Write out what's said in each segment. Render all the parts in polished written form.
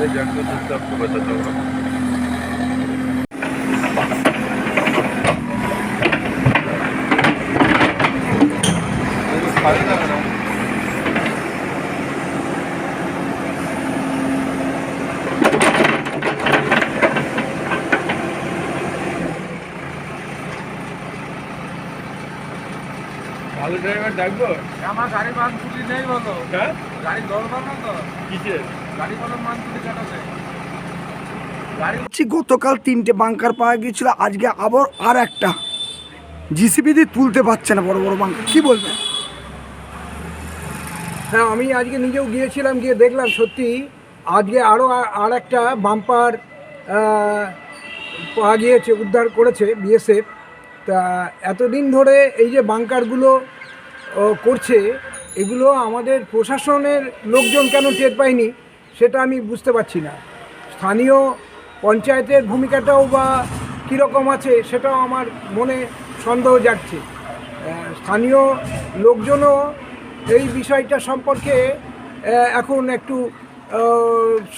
पहले जाकर जिससे आपको बताता हूँ। ভালো ড্রাইভার ডাকবো? আমার গাড়ি মান ছুটি নেই বলো। হ্যাঁ, গাড়ি দরকার না তো। কিসের গাড়ি কোনো মান ছুটি কাটাতে গতকাল 3টে বাংকার পাওয়া গিয়েছিল, আজকে আবার আর একটা জিসিবি দিয়ে তুলতে পারছে না বড় বড় বাংকার, কি বলবেন? হ্যাঁ, আমি আজকে নিজেও গিয়েছিলাম, গিয়ে দেখলাম সত্যি আজকে আরও আর একটা বাম্পার পাওয়া গিয়েছে, উদ্ধার করেছে বিএসএফ। তা এতদিন ধরে এই যে বাংকারগুলো করছে, এগুলো আমাদের প্রশাসনের লোকজন কেন টের পায়নি সেটা আমি বুঝতে পারছি না। স্থানীয় পঞ্চায়েতের ভূমিকাটাও বা কীরকম আছে সেটাও আমার মনে সন্দেহ জাগছে। স্থানীয় লোকজনও এই বিষয়টা সম্পর্কে এখন একটু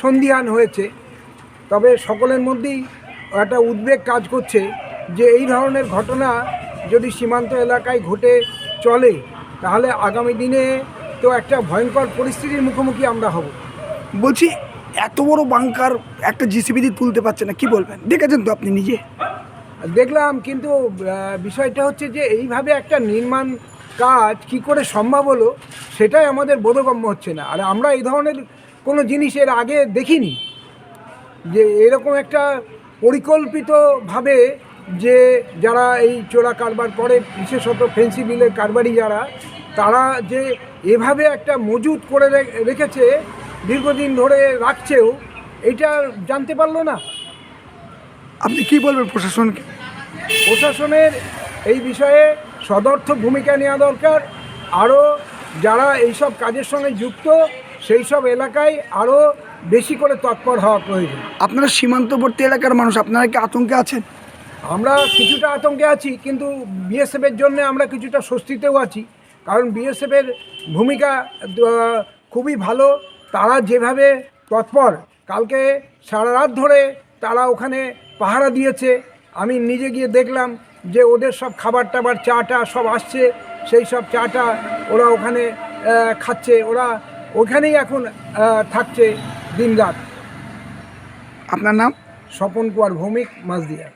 সন্দিহান হয়েছে। তবে সকলের মধ্যেই একটা উদ্বেগ কাজ করছে যে এই ধরনের ঘটনা যদি সীমান্ত এলাকায় ঘটে চলে তাহলে আগামী দিনে তো একটা ভয়ঙ্কর পরিস্থিতির মুখোমুখি আমরা হব। বলছি এত বড় বাংকার একটা জিসিবি দিয়ে তুলতে পারছে না, কি বলবেন? দেখেছেন তো আপনি নিজে? দেখলাম, কিন্তু বিষয়টা হচ্ছে যে এইভাবে একটা নির্মাণ কাজ কি করে সম্ভব হলো সেটাই আমাদের বোধগম্য হচ্ছে না। আর আমরা এই ধরনের কোনো জিনিস এর আগে দেখিনি, যে এরকম একটা পরিকল্পিতভাবে যে যারা এই চোরা কারবার করে, বিশেষত ফেন্সি বিলের কারবারি যারা, তারা যে এভাবে একটা মজুত করে রেখেছে, দীর্ঘদিন ধরে রাখছেও, এটা জানতে পারলো না। আপনি কি বলবেন প্রশাসনকে? প্রশাসনের এই বিষয়ে সদর্থ ভূমিকা নেওয়া দরকার। আরও যারা এইসব কাজের সঙ্গে যুক্ত সেই সব এলাকায় আরও বেশি করে তৎপর হওয়া প্রয়োজন। আপনারা সীমান্তবর্তী এলাকার মানুষ, আপনারা কি আতঙ্কে আছেন? আমরা কিছুটা আতঙ্কে আছি, কিন্তু বিএসএফের জন্য আমরা কিছুটা স্বস্তিতেও আছি, কারণ বিএসএফের ভূমিকা খুবই ভালো। তারা যেভাবে তৎপর, কালকে সারা রাত ধরে তারা ওখানে পাহারা দিয়েছে। আমি নিজে গিয়ে দেখলাম যে ওদের সব খাবার টাবার, চাটা সব আসছে, সেই সব চাটা ওরা ওখানে খাচ্ছে, ওরা ওখানেই এখন থাকছে দিনরাত। আপনার নাম? স্বপন কুমার ভৌমিক, মাঝদিয়া।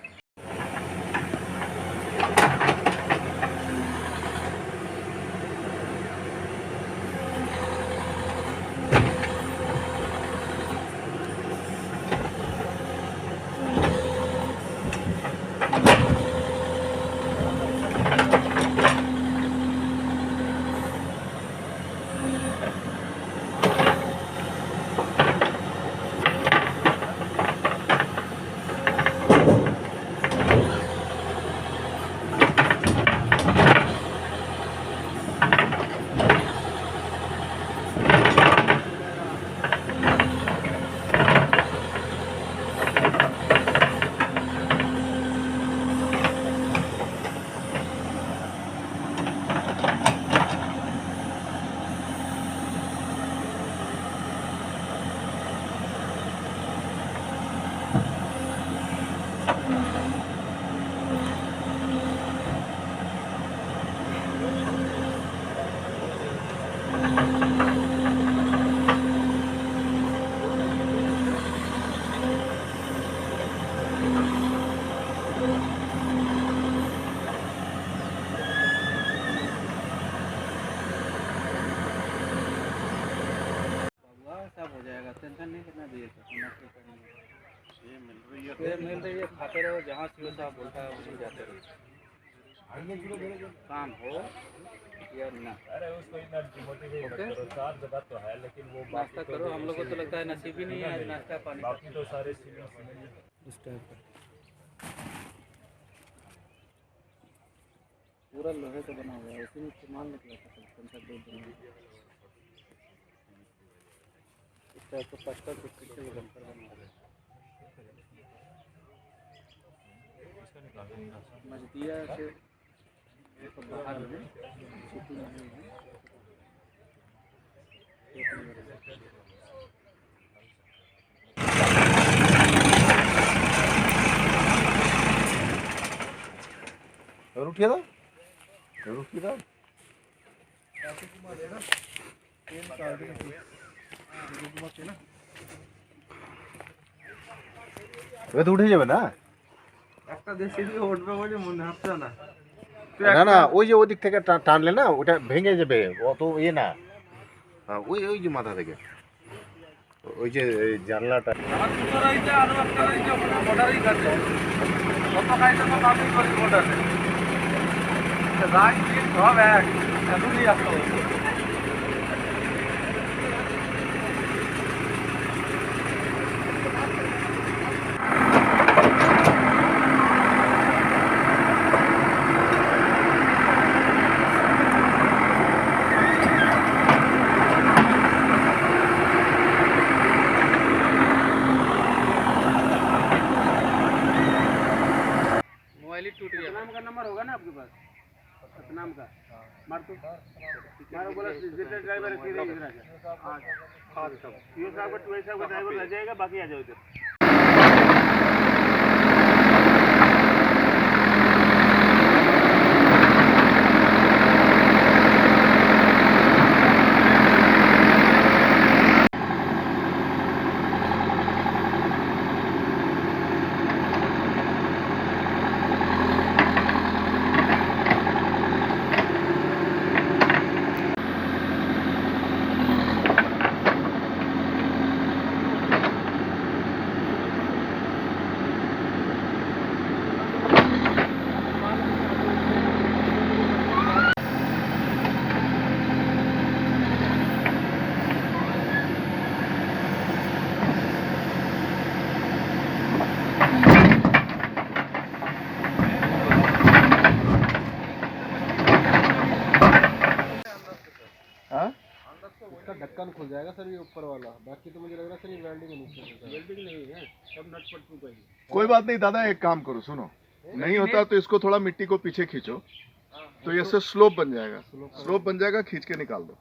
सब हो जाएगा, टेंशन नहीं करना चाहिए। ये मिल रही है, खाते रहो, जहाँ सीओ साहब बोलता है उसी जाते रहो। काम हो या ना, ओके तो है, लेकिन वो नाश्ता करो। हम लोग को तो लगता है नसीब ही नहीं है नाश्ता पानी, बाकी तो सारे इस टाइप का पूरा लोहे का बना हुआ है, इसी में इस्तेमाल निकला था कंसर्ट इस टाइप का पत्थर कुछ से बनकर बना हुआ है। मजदिया से बाहर में सिटी में उठिए दो उठिए दो এবার তো উঠে যাবে না একটা দেশে দিয়ে উঠবে বলে মনে হচ্ছে না না না ওই যে ওদিক থেকে টানলে না ওটা ভেঙে যাবে অত ইয়ে না ওই ওই যে মাথা থেকে ওই যে এই জানলাটা আমার দুটো রয়েছে আরো একটা রয়েছে ওখানে বর্ডারই কাছে কত খাইতে তো কাজই করি বর্ডারে রাইট দিন সব এক এতই আসতে হবে मोबाइल ही टूट गया सतनाम का नंबर होगा ना आपके पास सतनाम का मार तो मारो बोला जितने ड्राइवर है इधर आ जा हां सब ये साहब का टू साहब का ड्राइवर रह जाएगा बाकी आ जाओ इधर इसका ढक्कन खुल जाएगा सर ये ऊपर वाला बाकी तो मुझे लग रहा है सर ये वेल्डिंग है वेल्डिंग नहीं है सब नट पट टूटा है कोई बात नहीं दादा एक काम करो सुनो नहीं होता तो इसको थोड़ा मिट्टी को पीछे खींचो तो ये से स्लोप बन जाएगा स्लोप बन जाएगा खींच के निकाल दो